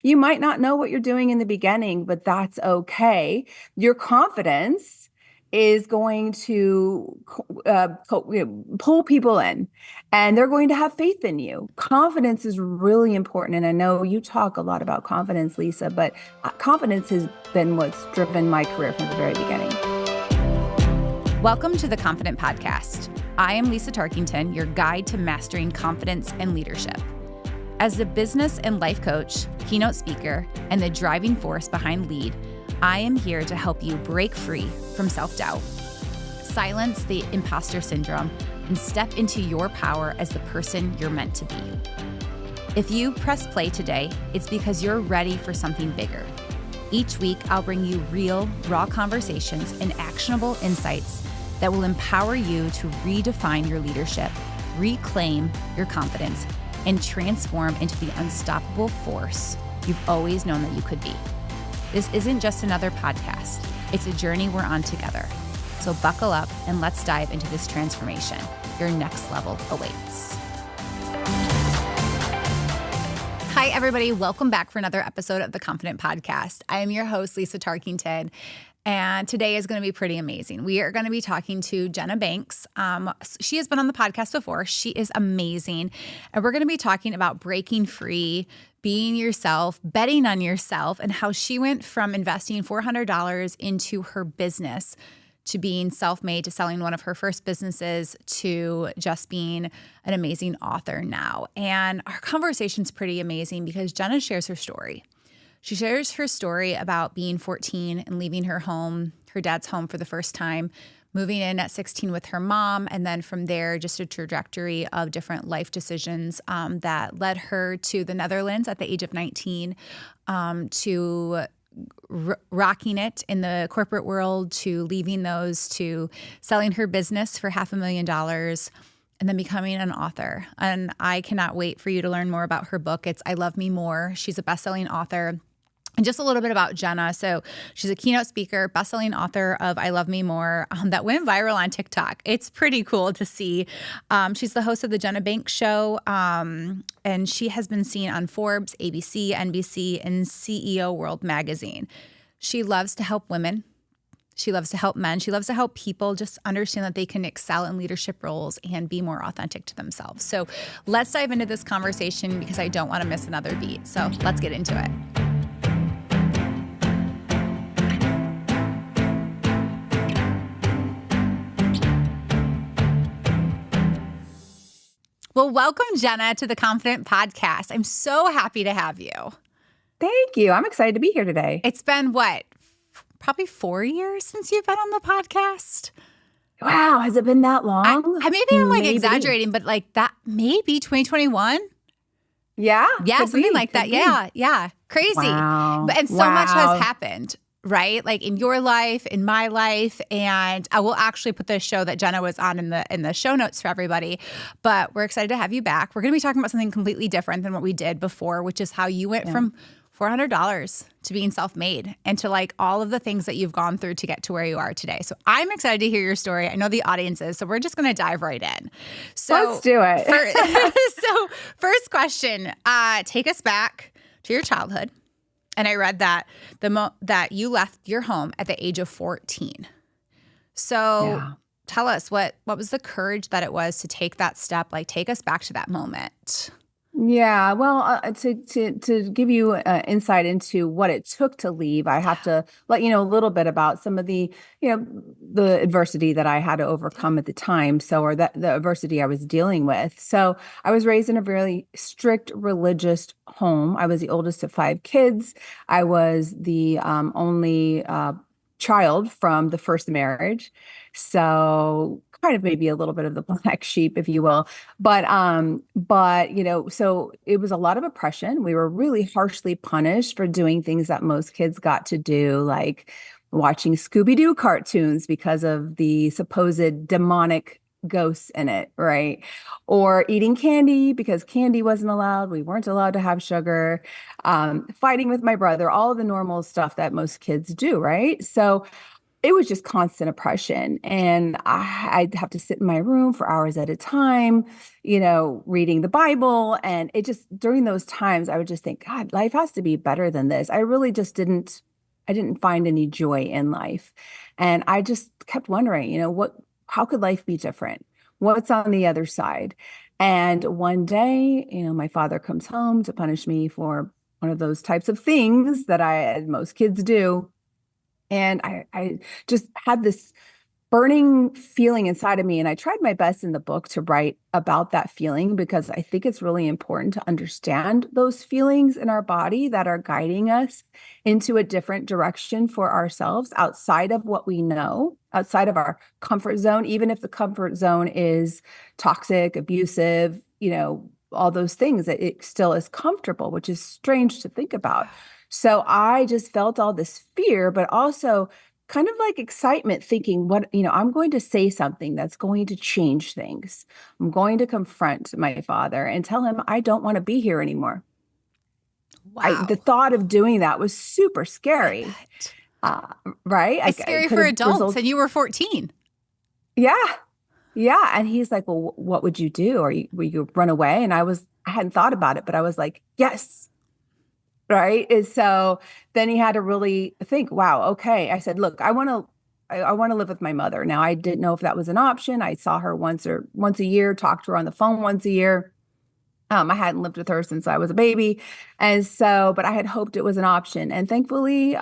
You might not know what you're doing in the beginning, but that's okay. Your confidence is going to pull people in, and they're going to have faith in you. Confidence is really important. And I know you talk a lot about confidence, Lisa, but confidence has been what's driven my career from the very beginning. Welcome to the Confident Podcast. I am Lisa Tarkington, your guide to mastering confidence and leadership. As the business and life coach, keynote speaker, and the driving force behind LEAD, I am here to help you break free from self-doubt, silence the imposter syndrome, and step into your power as the person you're meant to be. If you press play today, it's because you're ready for something bigger. Each week, I'll bring you real, raw conversations and actionable insights that will empower you to redefine your leadership, reclaim your confidence, and transform into the unstoppable force you've always known that you could be. This isn't just another podcast. It's a journey we're on together. So buckle up and let's dive into this transformation. Your next level awaits. Hi, everybody. Welcome back for another episode of the Confident Podcast. I am your host, Lisa Tarkington. And today is going to be pretty amazing. We are going to be talking to Jenna Banks. She has been on the podcast before. She is amazing. And we're going to be talking about breaking free, being yourself, betting on yourself, and how she went from investing $400 into her business to being self-made, to selling one of her first businesses, to just being an amazing author now. And our conversation's pretty amazing because Jenna shares her story. She shares her story about being 14 and leaving her home, her dad's home for the first time, moving in at 16 with her mom, and then from there, just a trajectory of different life decisions that led her to the Netherlands at the age of 19, to rocking it in the corporate world, to leaving those, to selling her business for $500,000. And then becoming an author. And I cannot wait for you to learn more about her book. It's I Love Me More. She's a best-selling author. And just a little bit about Jenna. So she's a keynote speaker, best-selling author of I Love Me More that went viral on TikTok. It's pretty cool to see. She's the host of the Jenna Banks Show, and she has been seen on Forbes, ABC, NBC, and CEO World Magazine. She loves to help women. She loves to help men. She loves to help people just understand that they can excel in leadership roles and be more authentic to themselves. So let's dive into this conversation because I don't want to miss another beat. So let's get into it. Well, welcome, Jenna, to the Confident Podcast. I'm so happy to have you. Thank you. I'm excited to be here today. It's been probably 4 years since you've been on the podcast. Wow, has it been that long? Maybe I'm exaggerating, but that maybe 2021. Yeah, Something like that. Yeah, crazy. Wow. And so much has happened, right? Like in your life, in my life, and I will actually put the show that Jenna was on in the show notes for everybody. But we're excited to have you back. We're going to be talking about something completely different than what we did before, which is how you went from $400 to being self-made and to all of the things that you've gone through to get to where you are today. So I'm excited to hear your story. I know the audience is, so we're just going to dive right in. So let's do it. First question, take us back to your childhood. And I read that that you left your home at the age of 14. So tell us what was the courage that it was to take that step? Take us back to that moment. Yeah, well, to give you insight into what it took to leave, I have to let you know a little bit about some of the adversity that I had to overcome at the time. Or the adversity I was dealing with. So I was raised in a really strict religious home. I was the oldest of 5 kids. I was the only child from the first marriage. So kind of maybe a little bit of the black sheep, if you will. But so it was a lot of oppression. We were really harshly punished for doing things that most kids got to do, like watching Scooby-Doo cartoons because of the supposed demonic ghosts in it, right? Or eating candy because candy wasn't allowed. We weren't allowed to have sugar, fighting with my brother, all of the normal stuff that most kids do, right? So it was just constant oppression. And I'd have to sit in my room for hours at a time, reading the Bible. And it just, during those times, I would just think, God, life has to be better than this. I really just I didn't find any joy in life. And I just kept wondering, how could life be different? What's on the other side? And one day, my father comes home to punish me for one of those types of things that most kids do. And I just had this burning feeling inside of me. And I tried my best in the book to write about that feeling because I think it's really important to understand those feelings in our body that are guiding us into a different direction for ourselves outside of what we know, outside of our comfort zone, even if the comfort zone is toxic, abusive, all those things, that it still is comfortable, which is strange to think about. So I just felt all this fear, but also kind of like excitement, thinking, I'm going to say something that's going to change things. I'm going to confront my father and tell him I don't want to be here anymore. The Wow. thought of doing that was super I scary, bet. uh, right? It's I scary could for have adults, resulted. and you were 14. Yeah, yeah. And he's like, well, what would you do? Or will you run away? And I hadn't thought about it, but I was like, yes. Right. And so then he had to really think, wow, okay. I said, look, I want to live with my mother. Now, I didn't know if that was an option. I saw her once a year, talked to her on the phone once a year. I hadn't lived with her since I was a baby. And so, but I had hoped it was an option. And thankfully,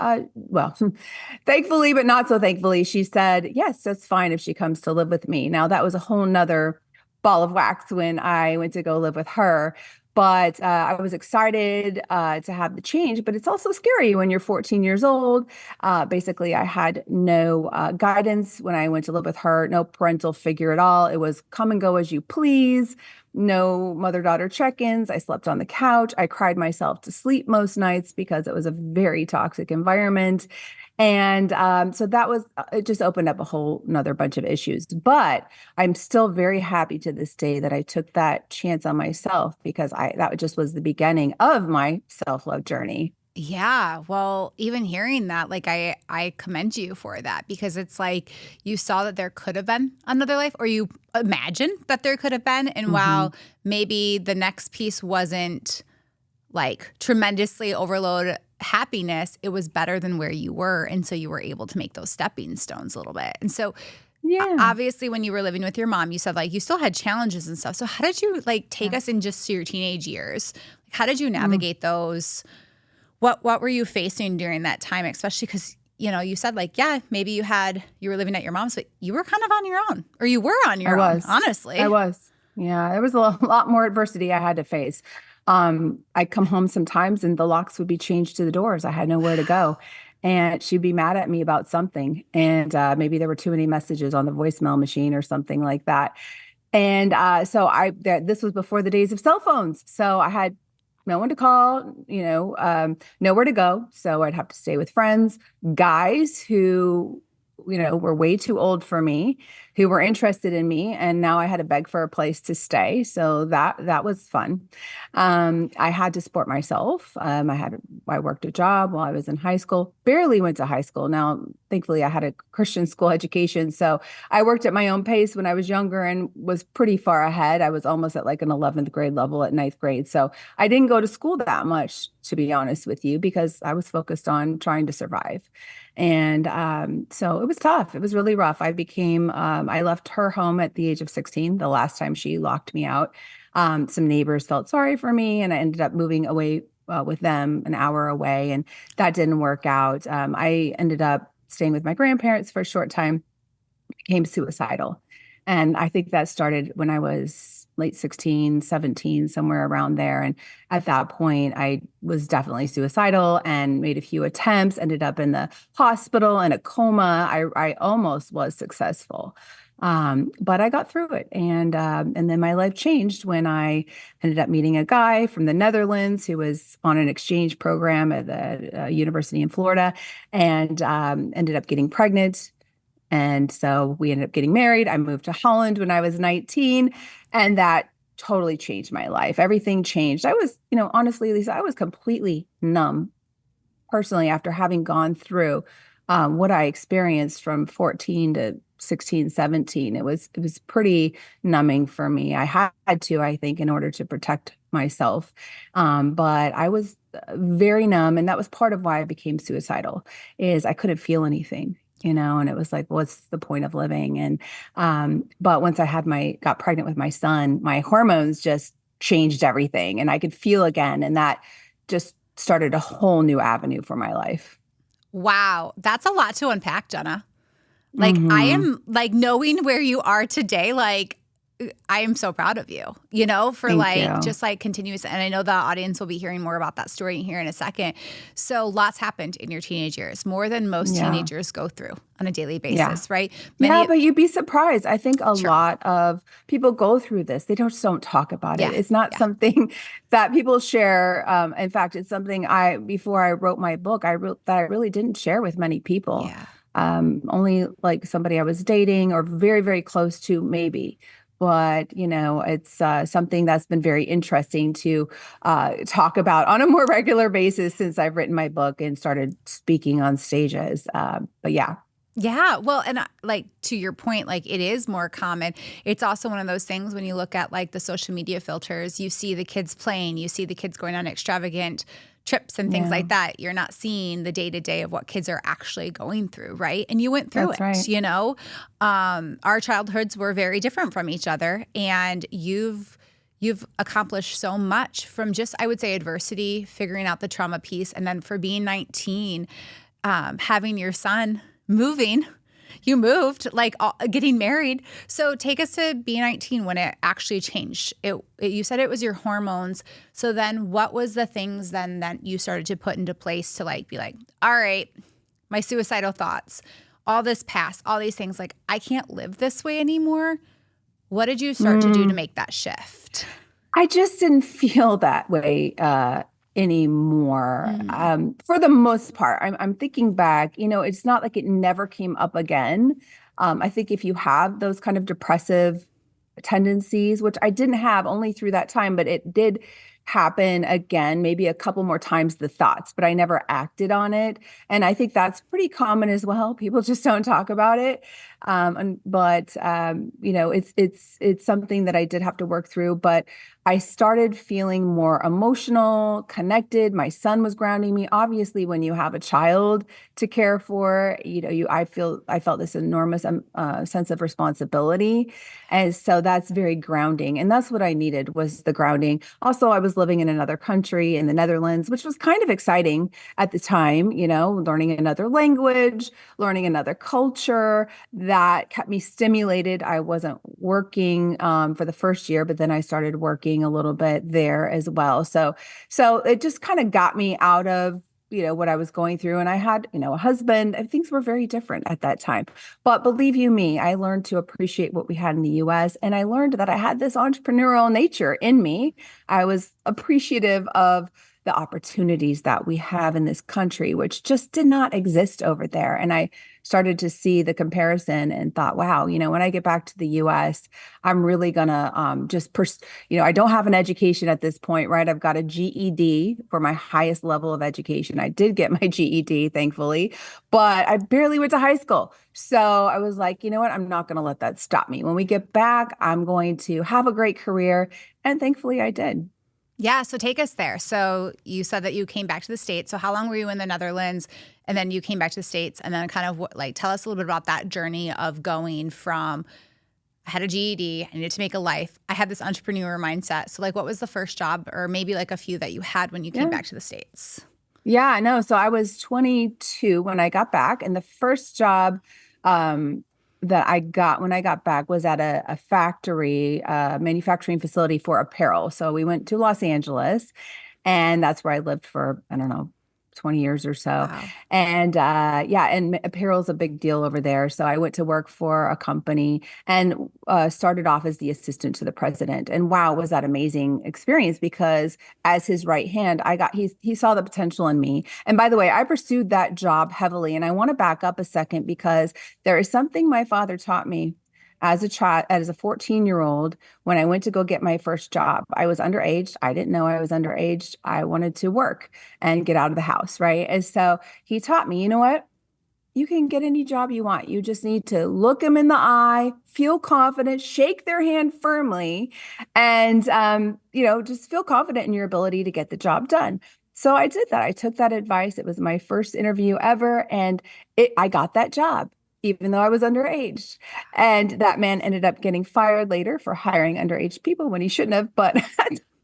thankfully, but not so thankfully, she said, yes, that's fine if she comes to live with me. Now, that was a whole nother ball of wax when I went to go live with her. But I was excited to have the change, but it's also scary when you're 14 years old. Basically, I had no guidance when I went to live with her, no parental figure at all. It was come and go as you please. No mother-daughter check-ins. I slept on the couch. I cried myself to sleep most nights because it was a very toxic environment. And so it just opened up a whole nother bunch of issues. But I'm still very happy to this day that I took that chance on myself because that just was the beginning of my self-love journey. Yeah, well, even hearing that, like I commend you for that because it's like you saw that there could have been another life or you imagined that there could have been, and Hmm. while maybe the next piece wasn't like tremendously overload happiness, it was better than where you were, and so you were able to make those stepping stones a little bit. And so Yeah. obviously when you were living with your mom, you said like you still had challenges and stuff. So how did you like take Yeah. us in just to your teenage years? How did you Mm. navigate those? What were you facing during that time, especially because you said like, yeah, maybe you were living at your mom's, but you were kind of on your own, or you were on I your own, was. I honestly. was. Yeah, there was a lot more adversity I had to face. I'd come home sometimes and the locks would be changed to the doors. I had nowhere to go. And she'd be mad at me about something. And maybe there were too many messages on the voicemail machine or something like that. And this was before the days of cell phones. So I had no one to call, nowhere to go. So I'd have to stay with friends, guys who, were way too old for me, who were interested in me. And now I had to beg for a place to stay. So that was fun. I had to support myself. I worked a job while I was in high school, barely went to high school. Now, thankfully, I had a Christian school education. So I worked at my own pace when I was younger and was pretty far ahead. I was almost at like an 11th grade level at ninth grade. So I didn't go to school that much, to be honest with you, because I was focused on trying to survive. And so it was tough. It was really rough. I left her home at the age of 16, the last time she locked me out. Some neighbors felt sorry for me, and I ended up moving away with them an hour away, and that didn't work out. I ended up staying with my grandparents for a short time, became suicidal. And I think that started when I was late 16, 17, somewhere around there. And at that point, I was definitely suicidal and made a few attempts, ended up in the hospital in a coma. I almost was successful. But I got through it. And then my life changed when I ended up meeting a guy from the Netherlands who was on an exchange program at the university in Florida and ended up getting pregnant, and so we ended up getting married. I moved to Holland when I was 19, and that totally changed my life. Everything changed. I was, honestly, Lisa, I was completely numb personally after having gone through what I experienced from 14 to 16, 17. It was pretty numbing for me. I had to, I think, in order to protect myself. But I was very numb, and that was part of why I became suicidal, is I couldn't feel anything. And it was like, what's the point of living? And but once I got pregnant with my son, my hormones just changed everything, and I could feel again, and that just started a whole new avenue for my life. Wow. That's a lot to unpack, Jenna. Like, I Hmm. am like knowing where you are today, like, I am so proud of you, for Thank like you. just like continuous. And I know the audience will be hearing more about that story here in a second. So, lots happened in your teenage years, more than most Yeah. teenagers go through on a daily Yeah. basis, right? Yeah, Many, but you'd be surprised. I think a sure. lot of people go through this. They don't talk about it. Yeah. It's not Yeah. something that people share. In fact, it's something before I wrote my book, I wrote that I really didn't share with many people. Yeah. Only like somebody I was dating or very, very close to, maybe. But, it's something that's been very interesting to talk about on a more regular basis since I've written my book and started speaking on stages. But yeah. Yeah. Well, and like to your point, like it is more common. It's also one of those things when you look at like the social media filters, you see the kids playing, you see the kids going on extravagant trips and things Yeah, like that. You're not seeing the day to day of what kids are actually going through, right? And you went through that's it, right. Our childhoods were very different from each other, and you've accomplished so much from just, I would say, adversity, figuring out the trauma piece, and then for being 19, having your son moving. You moved, like getting married. So take us to B19 when it actually changed. You said it was your hormones. So then what was the things then that you started to put into place to like be like, all right, my suicidal thoughts, all this past, all these things, like I can't live this way anymore. What did you start to do to Mm, make that shift? I just didn't feel that way anymore. Mm, For the most part, I'm thinking back. It's not like it never came up again. I think if you have those kind of depressive tendencies, which I didn't have only through that time, but it did happen again, maybe a couple more times the thoughts, but I never acted on it. And I think that's pretty common as well. People just don't talk about it. But it's something that I did have to work through. But I started feeling more emotional, connected. My son was grounding me. Obviously, when you have a child to care for, I felt this enormous sense of responsibility, and so that's very grounding. And that's what I needed, was the grounding. Also, I was living in another country in the Netherlands, which was kind of exciting at the time, learning another language, learning another culture. That kept me stimulated. I wasn't working for the first year, but then I started working a little bit there as well. So it just kind of got me out of what I was going through. And I had a husband, and things were very different at that time. But believe you me, I learned to appreciate what we had in the US, and I learned that I had this entrepreneurial nature in me. I was appreciative of the opportunities that we have in this country, which just did not exist over there. And I started to see the comparison and thought, wow, when I get back to the US, I'm really gonna I don't have an education at this point, right? I've got a GED for my highest level of education. I did get my GED, thankfully, but I barely went to high school. So I was like, you know what? I'm not gonna let that stop me. When we get back, I'm going to have a great career. And thankfully I did. yeah. So take us there. So you said that you came back to the States. So how long were you in the Netherlands? And then you came back to the States, and then kind of like tell us a little bit about that journey of going from I had a GED, I needed to make a life. I had this entrepreneur mindset. So like what was the first job or maybe like a few that you had when you came Yeah. back to the States? Yeah, no. So I was 22 when I got back, and the first job that I got when I got back was at a factory, manufacturing facility for apparel. So we went to Los Angeles, and that's where I lived for, I don't know, 20 years or so. Wow. And yeah, and apparel is a big deal over there. So I went to work for a company and started off as the assistant to the president. And wow, was that amazing experience, because as his right hand, he saw the potential in me. And by the way, I pursued that job heavily. And I want to back up a second, because there is something my father taught me as a child, as a 14-year-old, when I went to go get my first job. I was underage. I didn't know I was underage. I wanted to work and get out of the house, right? And so he taught me, you know what? you can get any job you want. You just need to look them in the eye, feel confident, shake their hand firmly, and just feel confident in your ability to get the job done. So I did that. I took that advice. It was my first interview ever, and I got that job, even though I was underage. And that man ended up getting fired later for hiring underage people when he shouldn't have, but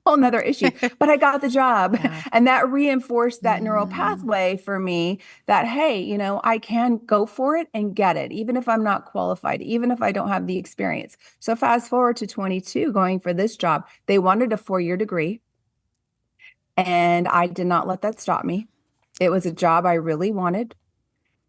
whole nother issue. But I got the job. Yeah. And that reinforced that neural Mm. pathway for me that, hey, I can go for it and get it, even if I'm not qualified, even if I don't have the experience. So fast forward to 22, going for this job. They wanted a 4-year degree. And I did not let that stop me. It was a job I really wanted.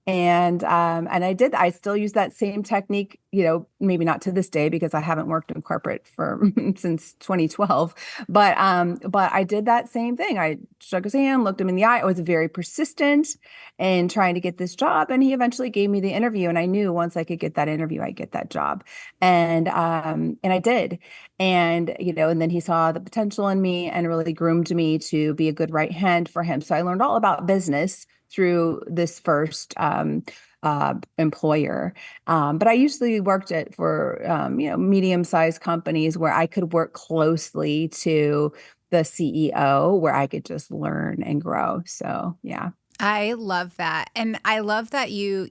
And I still use that same technique, maybe not to this day because I haven't worked in corporate for since 2012, but I did that same thing. I shook his hand, looked him in the eye. I was very persistent in trying to get this job, and he eventually gave me the interview. And I knew once I could get that interview, I'd get that job, and I did. And then he saw the potential in me and really groomed me to be a good right hand for him. So I learned all about business through this first employer. But I usually worked for medium-sized companies where I could work closely to the CEO, where I could just learn and grow. So yeah. I love that. And I love that you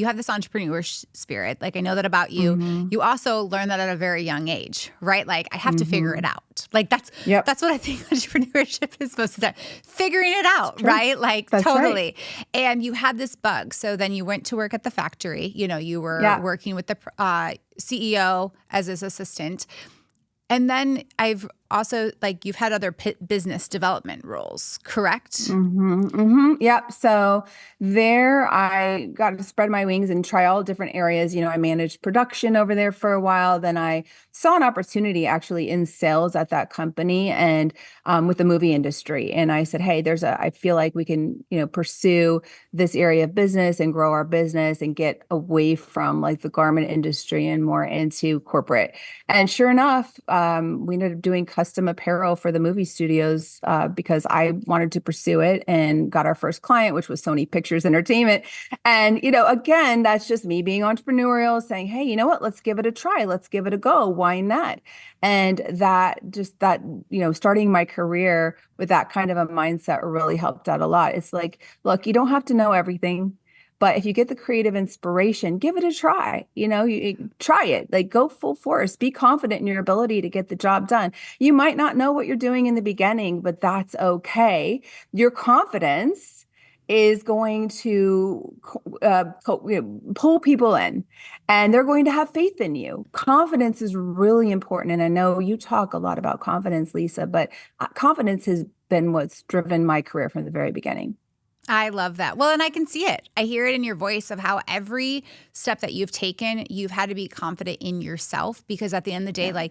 have this entrepreneur spirit. Like, I know that about you. Mm-hmm. You also learned that at a very young age, right? Like, I have to figure it Mm-hmm. out. Like, Yep. that's what I think entrepreneurship is supposed to do. Figuring it out, True. right? Like, That's totally. right. And you had this bug. So then you went to work at the factory. You were Yeah. working with the CEO as his assistant. And then I've also, like, you've had other business development roles, correct? Mm-hmm, mm-hmm. Yep. So there I got to spread my wings and try all different areas. I managed production over there for a while. Then I saw an opportunity actually in sales at that company and with the movie industry. And I said, hey, I feel like we can, pursue this area of business and grow our business and get away from like the garment industry and more into corporate. And sure enough, we ended up doing custom apparel for the movie studios because I wanted to pursue it and got our first client, which was Sony Pictures Entertainment. And, again, that's just me being entrepreneurial, saying, hey, you know what, let's give it a try. Let's give it a go. Why not? And starting my career with that kind of a mindset really helped out a lot. It's like, look, you don't have to know everything. But if you get the creative inspiration, give it a try. You try it, like go full force, be confident in your ability to get the job done. You might not know what you're doing in the beginning, but that's okay. Your confidence is going to pull people in and they're going to have faith in you. Confidence is really important. And I know you talk a lot about confidence, Lisa, but confidence has been what's driven my career from the very beginning. I love that. Well, and I can see it. I hear it in your voice of how every step that you've taken, you've had to be confident in yourself because at the end of the day,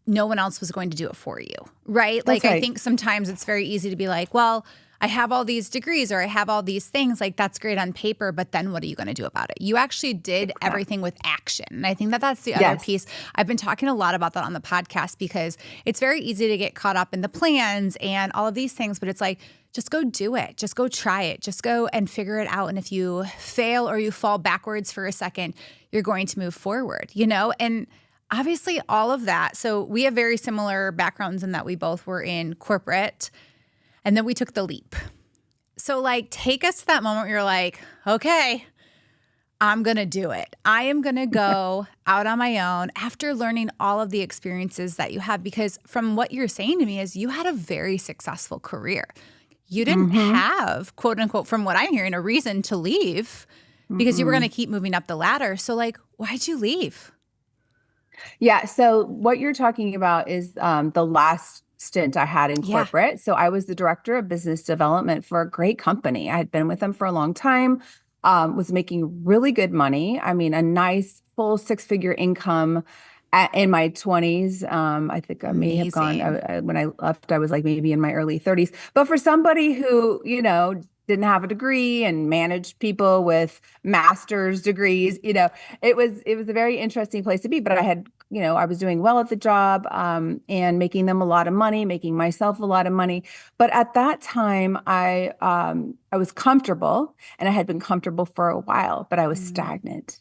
no one else was going to do it for you, right? That's I right. think sometimes it's very easy to be like, well, I have all these degrees or I have all these things. Like, that's great on paper, but then what are you going to do about it? You actually did everything with action. And I think that that's the other Yes. piece. I've been talking a lot about that on the podcast because it's very easy to get caught up in the plans and all of these things, but it's like, just go do it. Just go try it. Just go and figure it out. And if you fail or you fall backwards for a second, you're going to move forward, And obviously all of that. So we have very similar backgrounds in that we both were in corporate and then we took the leap. So take us to that moment where you're like, okay, I'm going to do it. I am going to go out on my own after learning all of the experiences that you have, because from what you're saying to me is you had a very successful career. You didn't have, quote unquote, from what I'm hearing, a reason to leave because you were going to keep moving up the ladder. So why'd you leave? Yeah. So what you're talking about is the last stint I had in corporate. So I was the director of business development for a great company. I had been with them for a long time, was making really good money. I mean, a nice full 6-figure income in my 20s. I think I may have gone Amazing. when I left, I was like maybe in my early 30s. But for somebody who, didn't have a degree and managed people with master's degrees. It was a very interesting place to be, but I had, I was doing well at the job, and making them a lot of money, making myself a lot of money. But at that time, I was comfortable, and I had been comfortable for a while, but I was stagnant.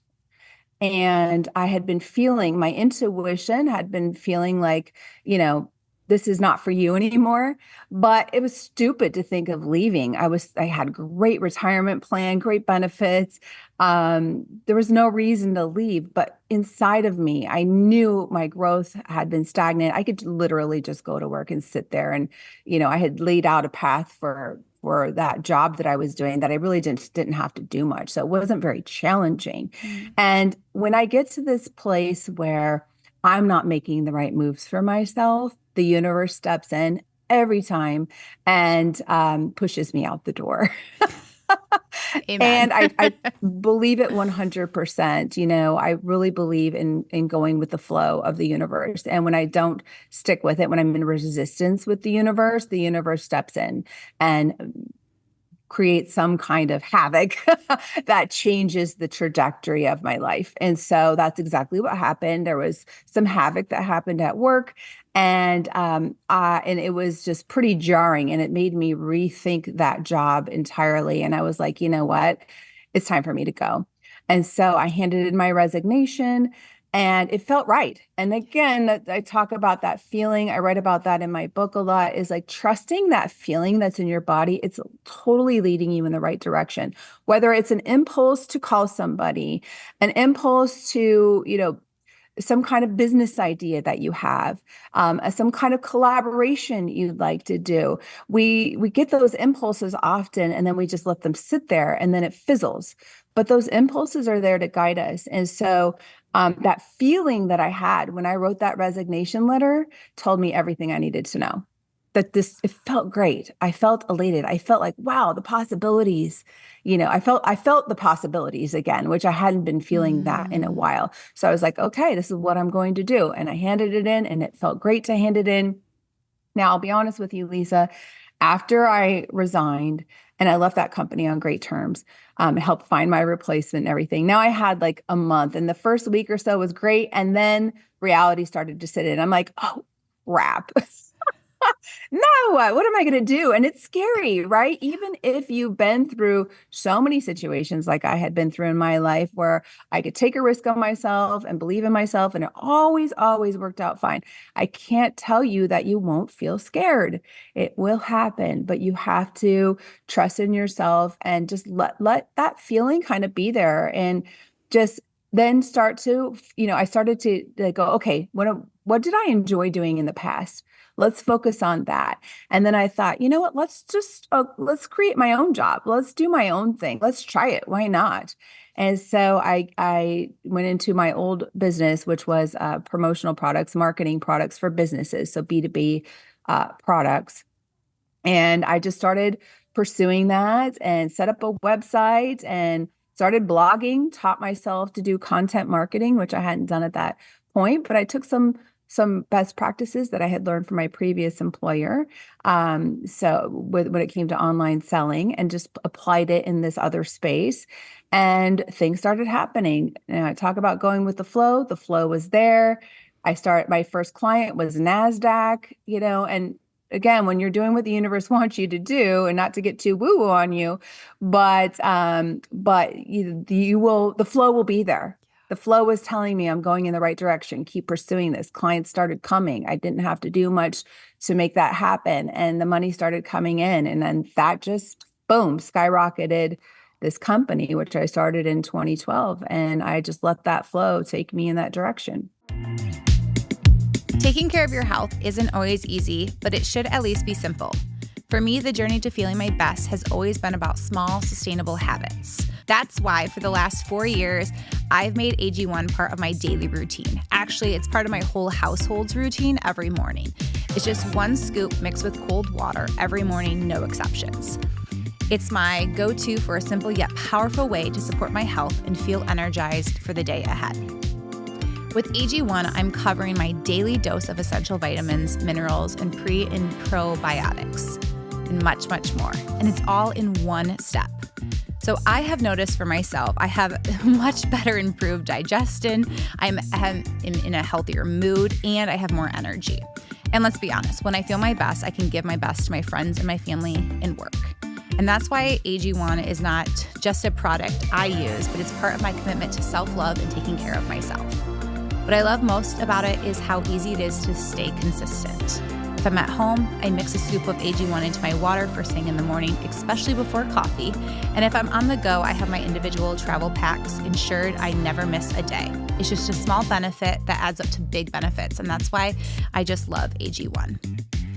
And I had been feeling, my intuition had been feeling like, this is not for you anymore. But it was stupid to think of leaving. I had great retirement plan, great benefits. There was no reason to leave, but inside of me, I knew my growth had been stagnant. I could literally just go to work and sit there. And, I had laid out a path for that job that I was doing that I really didn't have to do much. So it wasn't very challenging. And when I get to this place where I'm not making the right moves for myself, the universe steps in every time and pushes me out the door. Amen. And I believe it 100%. I really believe in going with the flow of the universe. And when I don't stick with it, when I'm in resistance with the universe steps in and create some kind of havoc that changes the trajectory of my life. And so that's exactly what happened. There was some havoc that happened at work, and it was just pretty jarring, and it made me rethink that job entirely. And I was like, you know what? It's time for me to go. And so I handed in my resignation. And it felt right. And again, I talk about that feeling. I write about that in my book a lot, is like trusting that feeling that's in your body. It's totally leading you in the right direction. Whether it's an impulse to call somebody, an impulse to, some kind of business idea that you have, some kind of collaboration you'd like to do. We get those impulses often, and then we just let them sit there, and then it fizzles. But those impulses are there to guide us. And so that feeling that I had when I wrote that resignation letter told me everything I needed to know. It felt great. I felt elated. I felt like, wow, the possibilities, I felt the possibilities again, which I hadn't been feeling that in a while. So I was like, okay, this is what I'm going to do. And I handed it in, and it felt great to hand it in. Now, I'll be honest with you, Lisa, after I resigned and I left that company on great terms, helped find my replacement and everything. Now I had like a month, and the first week or so was great. And then reality started to sit in. I'm like, oh, crap. No, what am I going to do? And it's scary, right? Even if you've been through so many situations like I had been through in my life, where I could take a risk on myself and believe in myself, and it always, always worked out fine. I can't tell you that you won't feel scared. It will happen, but you have to trust in yourself and just let that feeling kind of be there, and just then start to, I started to go, okay, what did I enjoy doing in the past? Let's focus on that. And then I thought, you know what, let's create my own job. Let's do my own thing. Let's try it. Why not? And so I went into my old business, which was promotional products, marketing products for businesses. So B2B products. And I just started pursuing that and set up a website and started blogging, taught myself to do content marketing, which I hadn't done at that point, but I took some best practices that I had learned from my previous employer. So when it came to online selling, and just applied it in this other space, and things started happening. And I talk about going with the flow. The flow was there. My first client was NASDAQ, and again, when you're doing what the universe wants you to do, and not to get too woo-woo on you, but the flow will be there. The flow was telling me I'm going in the right direction. Keep pursuing this. Clients started coming. I didn't have to do much to make that happen. And the money started coming in. And then that just, boom, skyrocketed this company, which I started in 2012. And I just let that flow take me in that direction. Taking care of your health isn't always easy, but it should at least be simple. For me, the journey to feeling my best has always been about small, sustainable habits. That's why for the last 4 years, I've made AG1 part of my daily routine. Actually, it's part of my whole household's routine every morning. It's just 1 scoop mixed with cold water every morning, no exceptions. It's my go-to for a simple yet powerful way to support my health and feel energized for the day ahead. With AG1, I'm covering my daily dose of essential vitamins, minerals, and pre and probiotics. and much, much more. And it's all in one step. So I have noticed for myself, I have much better improved digestion. I'm in a healthier mood, and I have more energy. And let's be honest, when I feel my best, I can give my best to my friends and my family and work. And that's why AG1 is not just a product I use, but it's part of my commitment to self-love and taking care of myself. What I love most about it is how easy it is to stay consistent. If I'm at home, I mix a scoop of AG1 into my water first thing in the morning, especially before coffee. And if I'm on the go, I have my individual travel packs ensured I never miss a day. It's just a small benefit that adds up to big benefits, and that's why I just love AG1.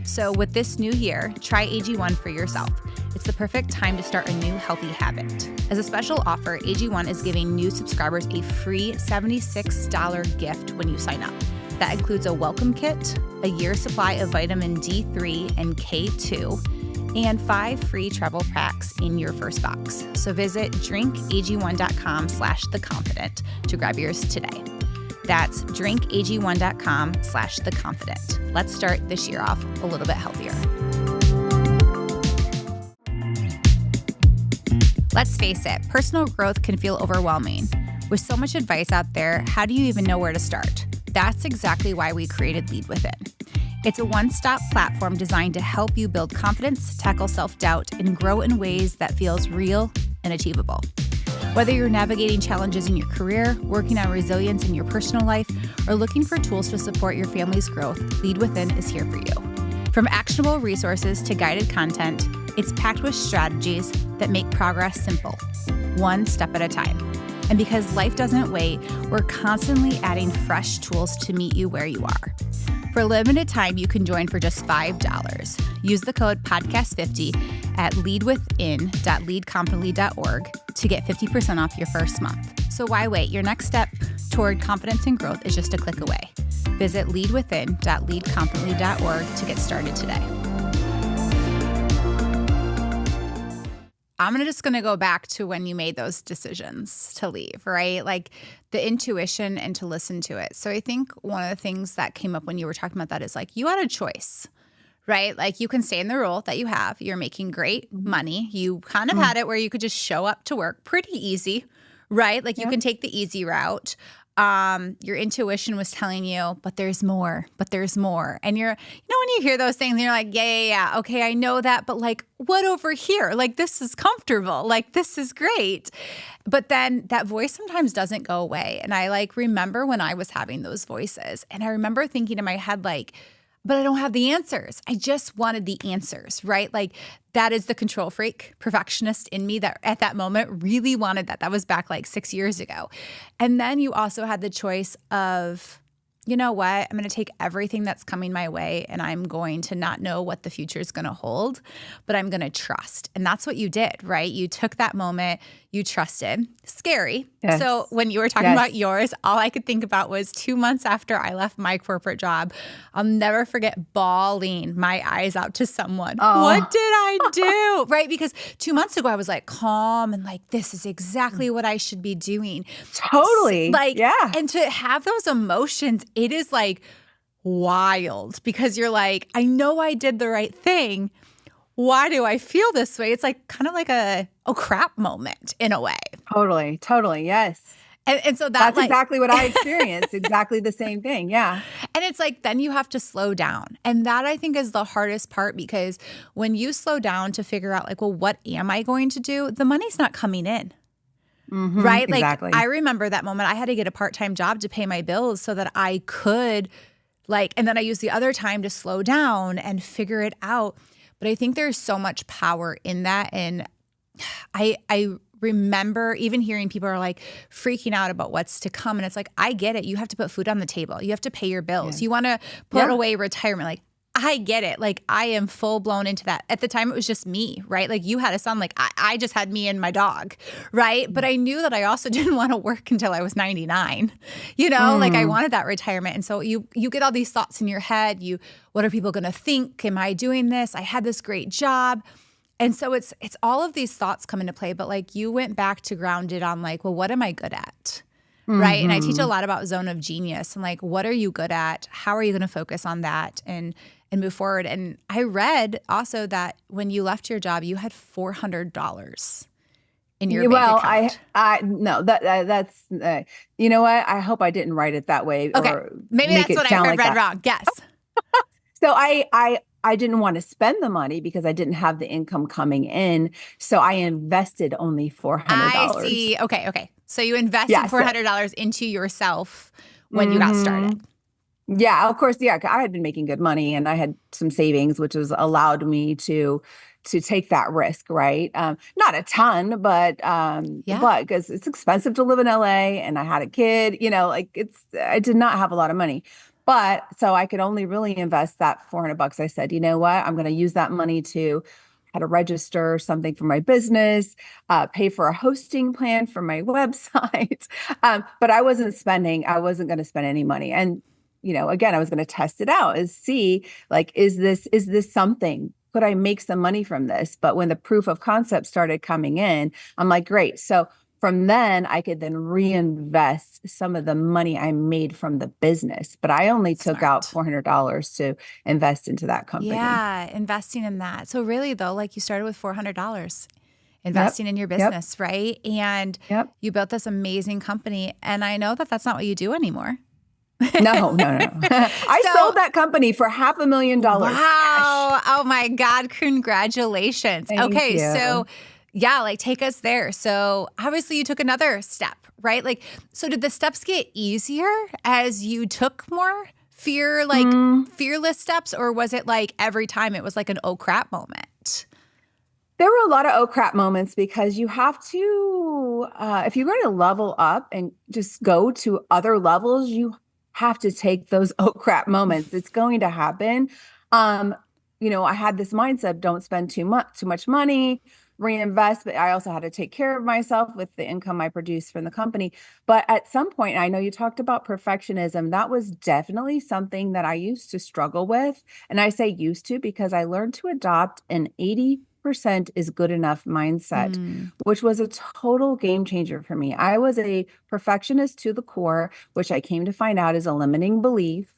So with this new year, try AG1 for yourself. It's the perfect time to start a new healthy habit. As a special offer, AG1 is giving new subscribers a free $76 gift when you sign up. That includes a welcome kit, a year's supply of vitamin D3 and K2, and 5 free travel packs in your first box. So visit drinkag1.com/theconfident to grab yours today. That's drinkag1.com/theconfident. Let's start this year off a little bit healthier. Let's face it, personal growth can feel overwhelming. With so much advice out there, how do you even know where to start? That's exactly why we created Lead Within. It's a one-stop platform designed to help you build confidence, tackle self-doubt, and grow in ways that feels real and achievable. Whether you're navigating challenges in your career, working on resilience in your personal life, or looking for tools to support your family's growth, Lead Within is here for you. From actionable resources to guided content, it's packed with strategies that make progress simple, one step at a time. And because life doesn't wait, we're constantly adding fresh tools to meet you where you are. For a limited time, you can join for just $5. Use the code podcast50 at leadwithin.leadconfidently.org to get 50% off your first month. So why wait? Your next step toward confidence and growth is just a click away. Visit leadwithin.leadconfidently.org to get started today. I'm just going to go back to when you made those decisions to leave, right? Like the intuition and to listen to it. So I think one of the things that came up when you were talking about that is like you had a choice, right? Like you can stay in the role that you have. You're making great money. You kind of had it where you could just show up to work pretty easy, right? Like you can take the easy route. Your intuition was telling you, but there's more, but there's more. And when you hear those things, you're like, yeah. Okay, I know that, but like, what over here? Like, this is comfortable. Like, this is great. But then that voice sometimes doesn't go away. And I like remember when I was having those voices, and I remember thinking in my head, like, but I don't have the answers. I just wanted the answers, right? Like that is the control freak, perfectionist in me that at that moment really wanted that. That was back like 6 years ago. And then you also had the choice of, you know what? I'm going to take everything that's coming my way and I'm going to not know what the future is going to hold, but I'm going to trust. And that's what you did, right? You took that moment, you trusted. Scary. Yes. So when you were talking about yours, all I could think about was 2 months after I left my corporate job, I'll never forget bawling my eyes out to someone. Oh. What did I do? Right? Because 2 months ago, I was like calm and like, this is exactly what I should be doing. Totally. Like, yeah. And to have those emotions, it is like wild because you're like, I know I did the right thing. Why do I feel this way? It's like kind of like a oh crap moment in a way. Totally. Yes. And so that's like, exactly what I experienced. Exactly the same thing. Yeah. And it's like, then you have to slow down. And that I think is the hardest part because when you slow down to figure out like, well, what am I going to do? The money's not coming in. Right? Like exactly. I remember that moment. I had to get a part-time job to pay my bills so that I could and then I used the other time to slow down and figure it out. But I think there's so much power in that. And I remember even hearing people are like freaking out about what's to come. And it's like, I get it. You have to put food on the table. You have to pay your bills. You want to put away retirement. Like, I get it. Like, I am full blown into that. At the time, it was just me, right? Like, you had a son. Like, I just had me and my dog, right? But I knew that I also didn't want to work until I was 99. Like, I wanted that retirement. And so you get all these thoughts in your head. What are people going to think? Am I doing this? I had this great job. And so it's all of these thoughts come into play. But like, you went back to grounded on like, well, what am I good at? Right. And I teach a lot about zone of genius and like, what are you good at? How are you going to focus on that? And and move forward. And I read also that when you left your job, you had $400 in your bank Well, account. no, that's, you know what? I hope I didn't write it that way Okay. or Maybe make that's it what I sound heard like read that. wrong. Yes. So I didn't want to spend the money because I didn't have the income coming in. So I invested only I $400. see. Okay. Okay. So you invested Yeah. So, $400 into yourself when you got hmm started. yeah, of course. Yeah. I had been making good money and I had some savings, which was allowed me to take that risk. Right. Not a ton, Yeah. but because it's expensive to live in LA and I had a kid, like I did not have a lot of money. But so I could only really invest that $400. I said, you know what? I'm going to use that money to how to register something for my business, pay for a hosting plan for my website. But I wasn't going to spend any money. And, again, I was going to test it out and see, like, is this something? Could I make some money from this? But when the proof of concept started coming in, I'm like, great. So from then I could then reinvest some of the money I made from the business. But I only took out Smart. $400 to invest into that company. Yeah. Investing in that. So really though, like you started with $400 Yep. investing in your Yep. business, right? And Yep. you built this amazing company. And I know that that's not what you do anymore. No, no, no. I So, sold that company for $500,000 cash. wow. Oh my God. Congratulations. Thank Okay. you. So, yeah, like take us there. So, obviously, you took another step, right? Like, so did the steps get easier as you took more Mm, fearless steps, or was it like every time it was like an oh crap moment? there were a lot of oh crap moments because you have to, if you're going to level up and just go to other levels, you have to take those oh crap moments. It's going to happen. Um, I had this mindset, don't spend too much money, reinvest, but I also had to take care of myself with the income I produced from the company. But at some point, I know you talked about perfectionism. That was definitely something that I used to struggle with. And I say used to because I learned to adopt an 80% is good enough mindset, Mm, which was a total game changer for me. I was a perfectionist to the core, which I came to find out is a limiting belief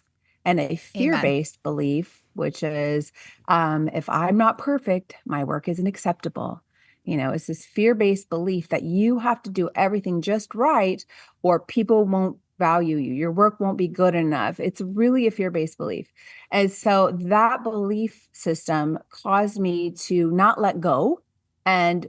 and a amen. fear-based belief, which is if I'm not perfect, my work isn't acceptable. It's this fear-based belief that you have to do everything just right or people won't value you. Your work won't be good enough. It's really a fear-based belief. And so that belief system caused me to not let go and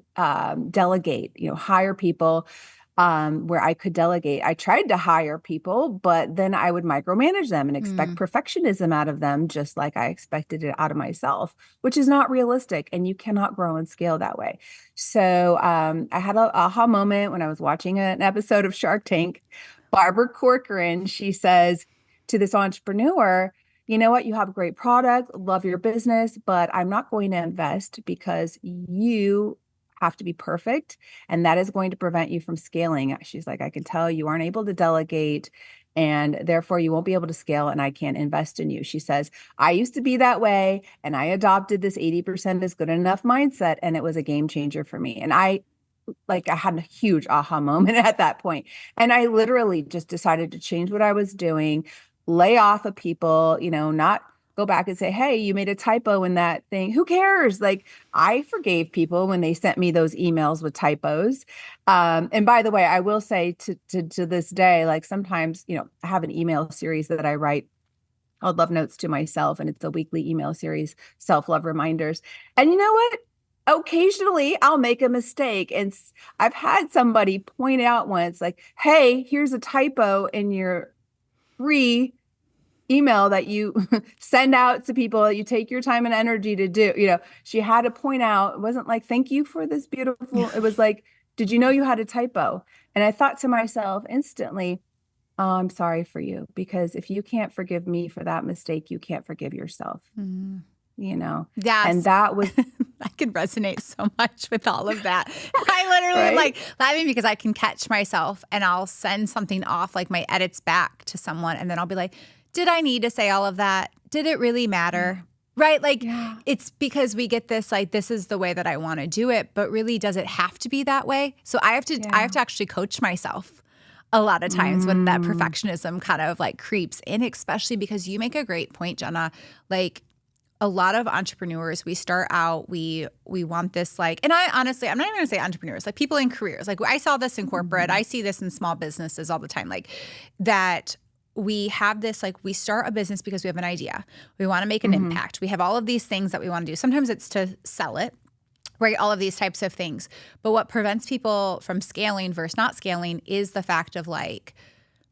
delegate, hire people where I could delegate. I tried to hire people, but then I would micromanage them and expect Mm, perfectionism out of them, just like I expected it out of myself, which is not realistic. And you cannot grow and scale that way. So I had an aha moment when I was watching an episode of Shark Tank. Barbara Corcoran, she says to this entrepreneur, you know what? You have a great product, love your business, but I'm not going to invest because you have to be perfect. And that is going to prevent you from scaling. She's like, I can tell you aren't able to delegate and therefore you won't be able to scale and I can't invest in you. She says, I used to be that way and I adopted this 80% is good enough mindset and it was a game changer for me. And I had a huge aha moment at that point. And I literally just decided to change what I was doing, lay off of people, not go back and say, hey, you made a typo in that thing. Who cares? Like I forgave people when they sent me those emails with typos. And by the way, I will say to this day, like sometimes, I have an email series that I write called Love Notes to Myself, and it's a weekly email series, self-love reminders. And you know what? Occasionally I'll make a mistake. And I've had somebody point out once, like, hey, here's a typo in your free email that you send out to people that you take your time and energy to do. She had to point out, it wasn't like, thank you for this beautiful, it was like, did you know you had a typo? And I thought to myself instantly, oh, I'm sorry for you, because if you can't forgive me for that mistake, you can't forgive yourself, mm. And Yes. that was I can resonate so much with all of that. I literally am right. like laughing because I can catch myself and I'll send something off, like my edits back to someone. And then I'll be like, did I need to say all of that? Did it really matter? Right? Like Yeah. it's because we get this, like, this is the way that I want to do it, but really does it have to be that way? So I have Yeah. to actually coach myself a lot of times when that Mm, perfectionism kind of like creeps in, especially because you make a great point, Jenna. Like, a lot of entrepreneurs, we start out, we want this like, and I honestly, I'm not even gonna say entrepreneurs, like people in careers. Like I saw this in corporate, I Mhm. see this in small businesses all the time. Like that we have this, like we start a business because we have an idea. We want to make an Mhm. impact. We have all of these things that we want to do. Sometimes it's to sell it, right? All of these types of things. But what prevents people from scaling versus not scaling is the fact of like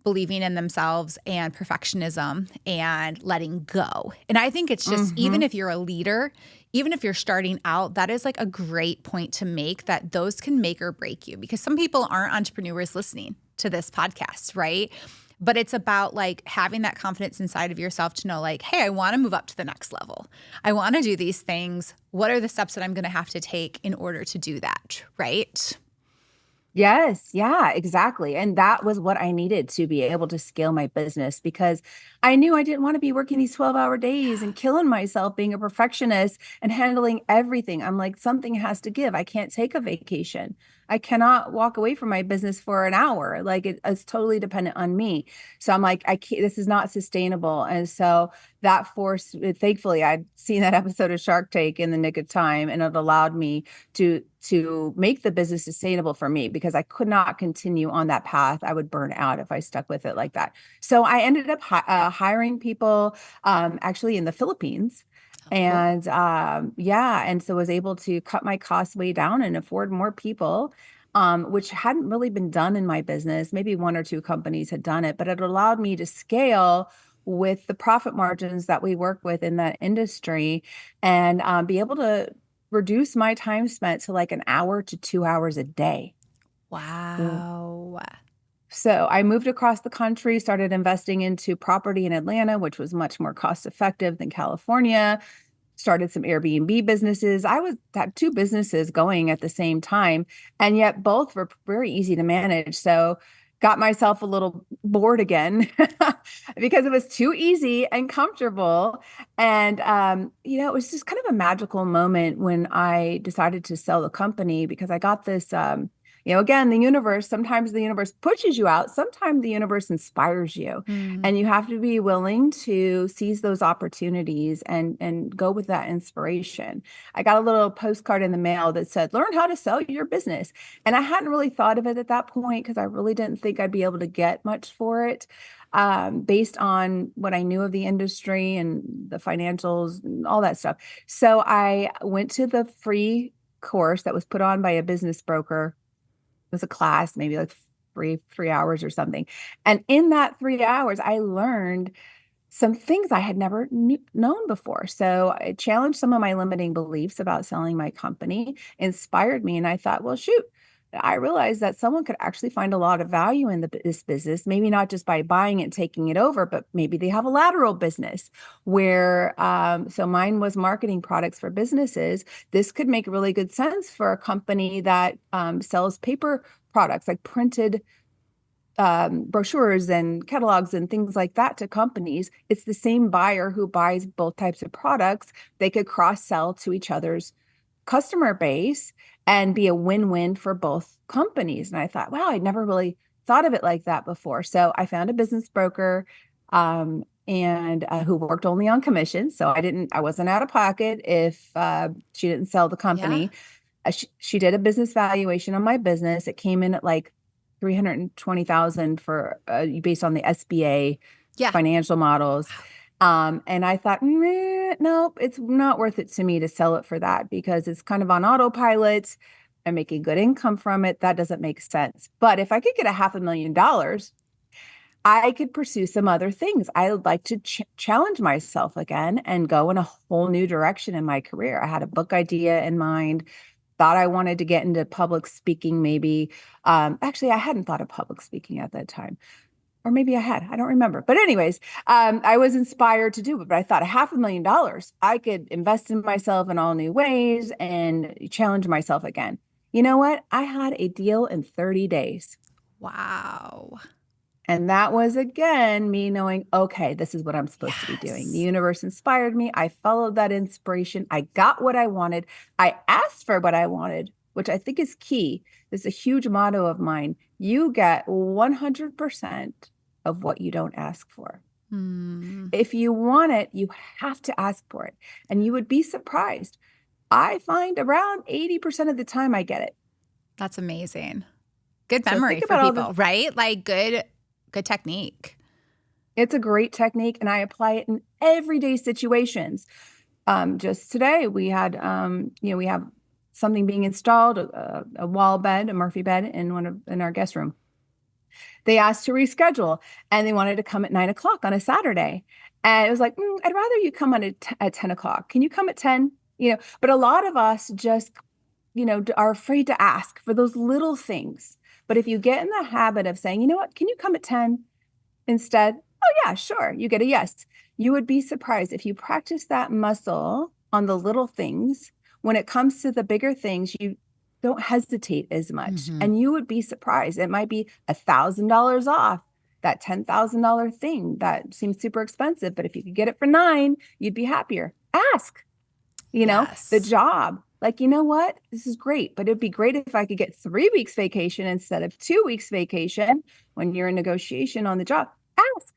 believing in themselves and perfectionism and letting go. And I think it's just, even Mhm. if you're a leader, even if you're starting out, that is like a great point to make, that those can make or break you, because some people aren't entrepreneurs listening to this podcast, right? But it's about like having that confidence inside of yourself to know like, hey, I want to move up to the next level. I want to do these things. What are the steps that I'm going to have to take in order to do that, right? Yes, yeah, exactly. And that was what I needed to be able to scale my business because I knew I didn't want to be working these 12-hour days and killing myself being a perfectionist and handling everything. I'm like, something has to give. I can't take a vacation. I cannot walk away from my business for an hour. Like it's totally dependent on me. So I'm like, I can't, this is not sustainable. And so that forced, thankfully, I'd seen that episode of Shark Tank in the nick of time, and it allowed me to make the business sustainable for me because I could not continue on that path. I would burn out if I stuck with it like that. So I ended up hiring people actually in the Philippines. Oh, cool. And yeah, and so was able to cut my costs way down and afford more people, which hadn't really been done in my business. Maybe one or two companies had done it, but it allowed me to scale with the profit margins that we work with in that industry and be able to reduce my time spent to like an hour to 2 hours a day. Mm. Wow. So I moved across the country, started investing into property in Atlanta, which was much more cost effective than California. Started some Airbnb businesses. I was had two businesses going at the same time, and yet both were very easy to manage. So got myself a little bored again because it was too easy and comfortable. And it was just kind of a magical moment when I decided to sell the company because I got this again, the universe, sometimes the universe pushes you out, sometimes the universe inspires you. Mm. And you have to be willing to seize those opportunities and go with that inspiration. I got a little postcard in the mail that said, learn how to sell your business. And I hadn't really thought of it at that point because I really didn't think I'd be able to get much for it. Based on what I knew of the industry and the financials and all that stuff. So I went to the free course that was put on by a business broker. It was a class, maybe like three hours or something. And in that 3 hours, I learned some things I had never known before. So it challenged some of my limiting beliefs about selling my company, inspired me. And I thought, well, shoot, I realized that someone could actually find a lot of value in this business, maybe not just by buying it and taking it over, but maybe they have a lateral business where, so mine was marketing products for businesses. This could make really good sense for a company that sells paper products like printed brochures and catalogs and things like that to companies. It's the same buyer who buys both types of products. They could cross sell to each other's customer base and be a win-win for both companies. And I thought, wow, I'd never really thought of it like that before. So I found a business broker and who worked only on commission. So I wasn't out of pocket if she didn't sell the Yeah. company. She did a business valuation on my business. It came in at like 320,000 for based on the SBA Yeah. financial models. And I thought, no, it's not worth it to me to sell it for that because it's kind of on autopilot. I'm making good income from it. That doesn't make sense. But if I could get $500,000, I could pursue some other things. I would like to challenge myself again and go in a whole new direction in my career. I had a book idea in mind, thought I wanted to get into public speaking, maybe. Actually, I hadn't thought of public speaking at that time. Or maybe I had, I don't remember. But anyways, I was inspired to do it. But I thought $500,000, I could invest in myself in all new ways and challenge myself again. You know what? I had a deal in 30 days. Wow. And that was again me knowing, okay, this is what I'm supposed to be doing. The Yes. universe inspired me. I followed that inspiration. I got what I wanted. I asked for what I wanted, which I think is key. This is a huge motto of mine. You get 100% of what you don't ask for. Hmm. If you want it, you have to ask for it. And you would be surprised. I find around 80% of the time I get it. That's amazing. Good So memory think for about all the, people, right? Like good technique. it's a great technique and I apply it in everyday situations. Just today we have something being installed, a wall bed, a Murphy bed in our guest room. They asked to reschedule and they wanted to come at 9 o'clock on a Saturday. And it was like, I'd rather you come at 10 o'clock. Can you come at 10? But a lot of us just, are afraid to ask for those little things. But if you get in the habit of saying, you know what, can you come at 10 instead? Oh, yeah, sure. You get a yes. You would be surprised if you practice that muscle on the little things. When it comes to the bigger things, you don't hesitate as much. Hmm. And you would be surprised. It might be $1,000 off that $10,000 thing that seems super expensive. But if you could get it for 9, you'd be happier. Ask, the Yes. job. Like, you know what? This is great, but it'd be great if I could get 3 weeks vacation instead of 2 weeks vacation when you're in negotiation on the job. Ask.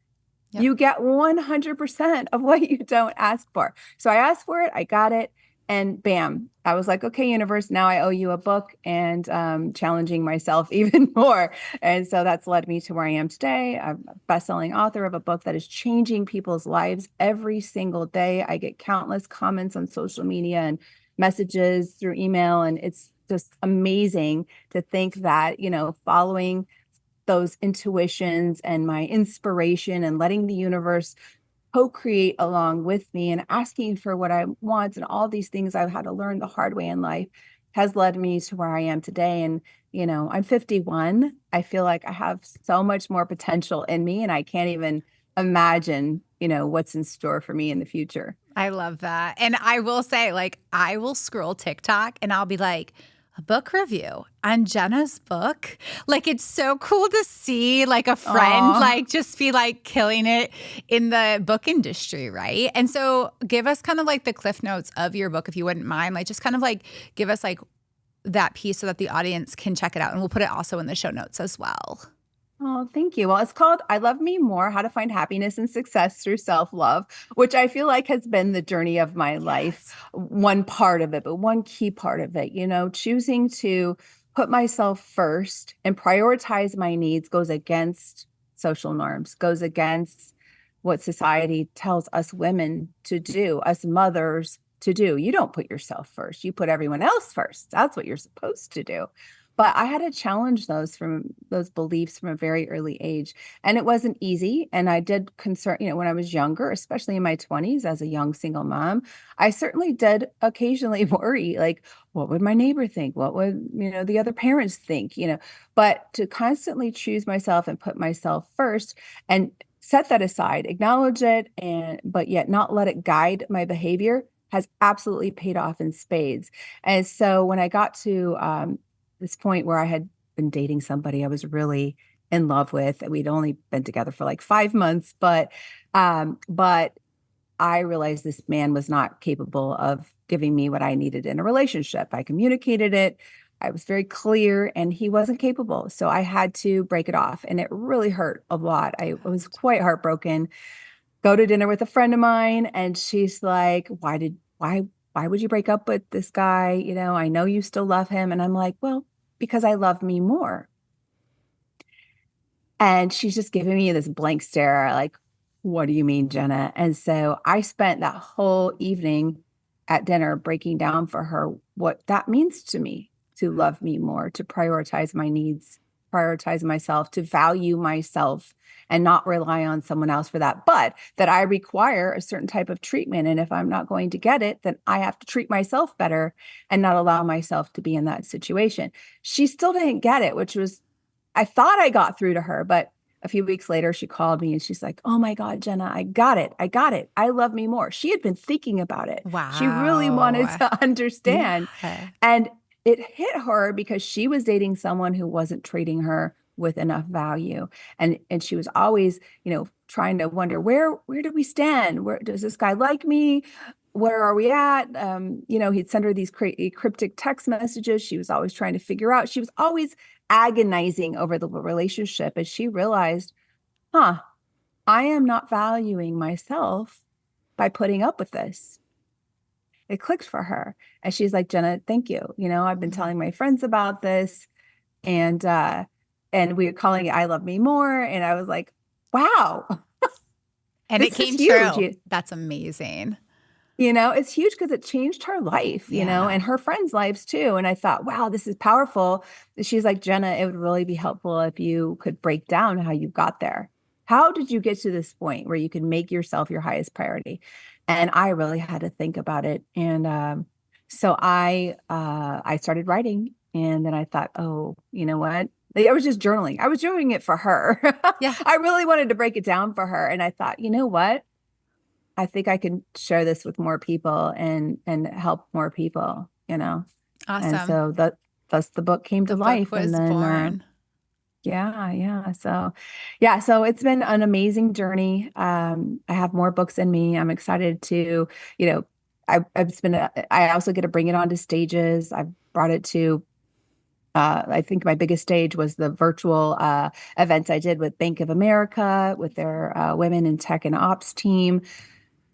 Yep. You get 100% of what you don't ask for. So I asked for it, I got it, and bam, I was like, okay, universe, now I owe you a book and challenging myself even more. And so that's led me to where I am today. I'm a best-selling author of a book that is changing people's lives every single day. I get countless comments on social media and messages through email, and it's just amazing to think that, following those intuitions and my inspiration and letting the universe co-create along with me and asking for what I want and all these things I've had to learn the hard way in life has led me to where I am today. And, I'm 51. I feel like I have so much more potential in me and I can't even imagine, what's in store for me in the future. I love that. And I will say, like, I will scroll TikTok and I'll be like, a book review on Jenna's book. Like, it's so cool to see like a friend Aw. like just be like killing it in the book industry, right? And so give us kind of like the cliff notes of your book, if you wouldn't mind. Like, just kind of like give us like that piece so that the audience can check it out. And we'll put it also in the show notes as well. Oh, thank you. Well, it's called I Love Me More, How to Find Happiness and Success Through Self-Love, which I feel like has been the journey of my life. Yes. One part of it, but one key part of it, choosing to put myself first and prioritize my needs goes against social norms, goes against what society tells us women to do, us mothers to do. You don't put yourself first. You put everyone else first. That's what you're supposed to do. But I had to challenge those beliefs from a very early age. And it wasn't easy. And I did when I was younger, especially in my 20s as a young single mom, I certainly did occasionally worry, like, what would my neighbor think? What would, the other parents think, but to constantly choose myself and put myself first and set that aside, acknowledge it, but yet not let it guide my behavior has absolutely paid off in spades. And so when I got to this point where I had been dating somebody I was really in love with, and we'd only been together for like 5 months, but I realized this man was not capable of giving me what I needed in a relationship. I communicated it. I was very clear and he wasn't capable. So I had to break it off. And it really hurt a lot. I was quite heartbroken. Go to dinner with a friend of mine and she's like, why would you break up with this guy? I know you still love him. And I'm like, well, because I love me more. And she's just giving me this blank stare, like, what do you mean, Jenna? And so I spent that whole evening at dinner breaking down for her what that means to me, to love me more, to prioritize my needs, prioritize myself, to value myself and not rely on someone else for that, but that I require a certain type of treatment. And if I'm not going to get it, then I have to treat myself better and not allow myself to be in that situation. She still didn't get it, which was, I thought I got through to her, but a few weeks later, she called me and she's like, oh my God, Jenna, I got it. I got it. I love me more. She had been thinking about it. She really wanted Wow. to understand. Yeah. And it hit her because she was dating someone who wasn't treating her with enough value. And she was always, trying to wonder, where do we stand? Where does this guy like me? Where are we at? He'd send her these cryptic text messages. She was always trying to figure out. She was always agonizing over the relationship. And she realized, huh, I am not valuing myself by putting up with this. It clicked for her. And she's like, Jenna, thank you. I've been Mhm. telling my friends about this, and we were calling it I Love Me More. And I was like, wow, And it this is came huge. true. That's amazing. It's huge because it changed her life, Yeah. and her friends' lives too. And I thought, wow, this is powerful. She's like, Jenna, it would really be helpful if you could break down how you got there. How did you get to this point where you can make yourself your highest priority? And I really had to think about it. And so I started writing, and then I thought, oh, you know what? I was just journaling. I was doing it for her. Yeah. I really wanted to break it down for her. And I thought, you know what? I think I can share this with more people and help more people. And Awesome. so thus the book came to The book life. And was then born. yeah. So it's been an amazing journey. I have more books in me. I'm excited to, you know, I also get to bring it onto stages. I've brought it to I think my biggest stage was the virtual events I did with Bank of America with their Women in Tech and Ops team.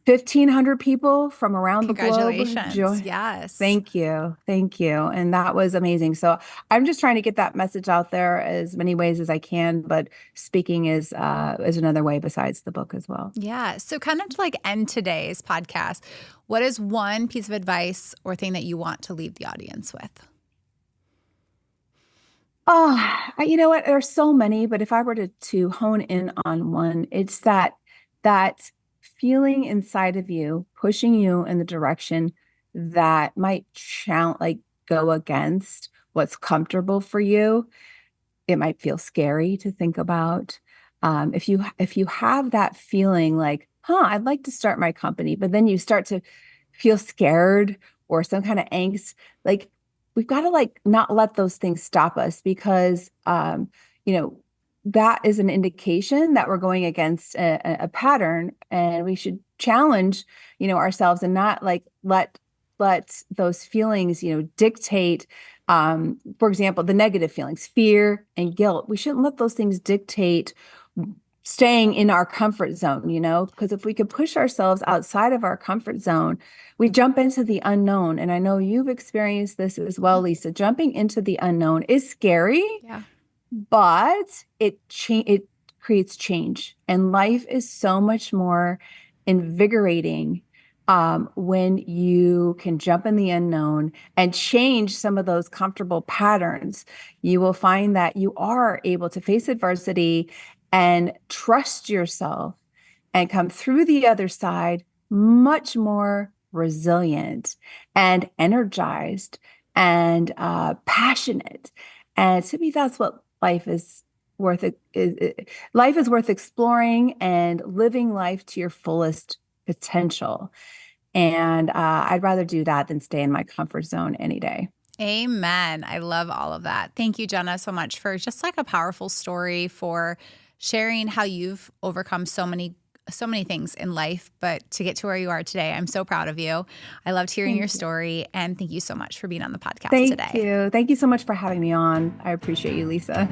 1,500 people from around the globe Congratulations. join. Yes. Thank you. Thank you. And that was amazing. So I'm just trying to get that message out there as many ways as I can, but speaking is another way besides the book as well. Yeah. So, kind of to like end today's podcast, what is one piece of advice or thing that you want to leave the audience with? Oh, you know what? There's so many, but if I were to hone in on one, it's that feeling inside of you, pushing you in the direction that might like go against what's comfortable for you. It might feel scary to think about. If you have that feeling like, I'd like to start my company, but then you start to feel scared or some kind of angst, like we've got to like not let those things stop us because you know, that is an indication that we're going against a pattern, and we should challenge, ourselves and not like let those feelings, dictate for example, the negative feelings, fear and guilt. We shouldn't let those things dictate staying in our comfort zone, because if we could push ourselves outside of our comfort zone, we jump into the unknown. And I know you've experienced this as well, Lisa. Jumping into the unknown is scary, Yeah. but it creates change. And life is so much more invigorating when you can jump in the unknown and change some of those comfortable patterns. You will find that you are able to face adversity and trust yourself and come through the other side much more resilient and energized and passionate. And to me, that's what life is worth. Life is worth exploring and living life to your fullest potential. And I'd rather do that than stay in my comfort zone any day. Amen. I love all of that. Thank you, Jenna, so much for just like a powerful story, for sharing how you've overcome so many things in life, but to get to where you are today. I'm so proud of you. I loved hearing your Thank you. story, and thank you so much for being on the podcast Thank today. you. Thank you so much for having me on. I appreciate you, Lisa.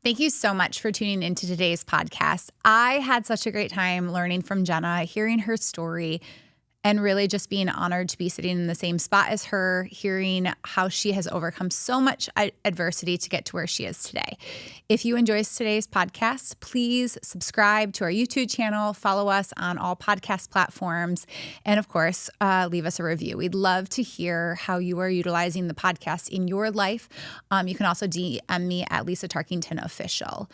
Thank you so much for tuning into today's podcast. I had such a great time learning from Jenna, hearing her story, and really just being honored to be sitting in the same spot as her, hearing how she has overcome so much adversity to get to where she is today. If you enjoyed today's podcast, please subscribe to our YouTube channel, follow us on all podcast platforms, and of course, leave us a review. We'd love to hear how you are utilizing the podcast in your life. You can also DM me at Lisa Tarkington Official.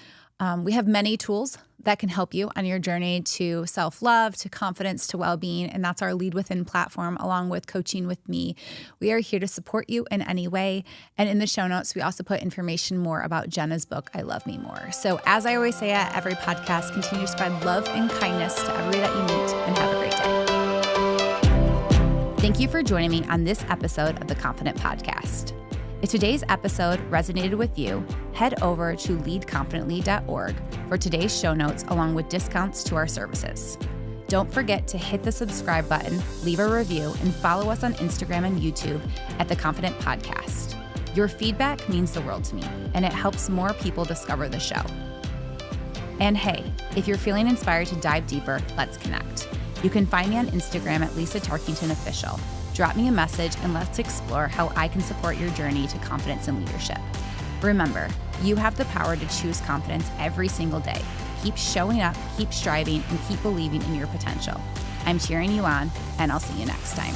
We have many tools that can help you on your journey to self-love, to confidence, to well-being, and that's our Lead Within platform, along with coaching with me. We are here to support you in any way, and in the show notes, we also put information more about Jenna's book, I Love Me More. So as I always say at every podcast, continue to spread love and kindness to everybody that you meet, and have a great day. Thank you for joining me on this episode of the Confident Podcast. If today's episode resonated with you, head over to leadconfidently.org for today's show notes along with discounts to our services. Don't forget to hit the subscribe button, leave a review, and follow us on Instagram and YouTube at The Confident Podcast. Your feedback means the world to me, and it helps more people discover the show. And hey, if you're feeling inspired to dive deeper, let's connect. You can find me on Instagram at Lisa Tarkington Official. Drop me a message and let's explore how I can support your journey to confidence and leadership. Remember, you have the power to choose confidence every single day. Keep showing up, keep striving, and keep believing in your potential. I'm cheering you on, and I'll see you next time.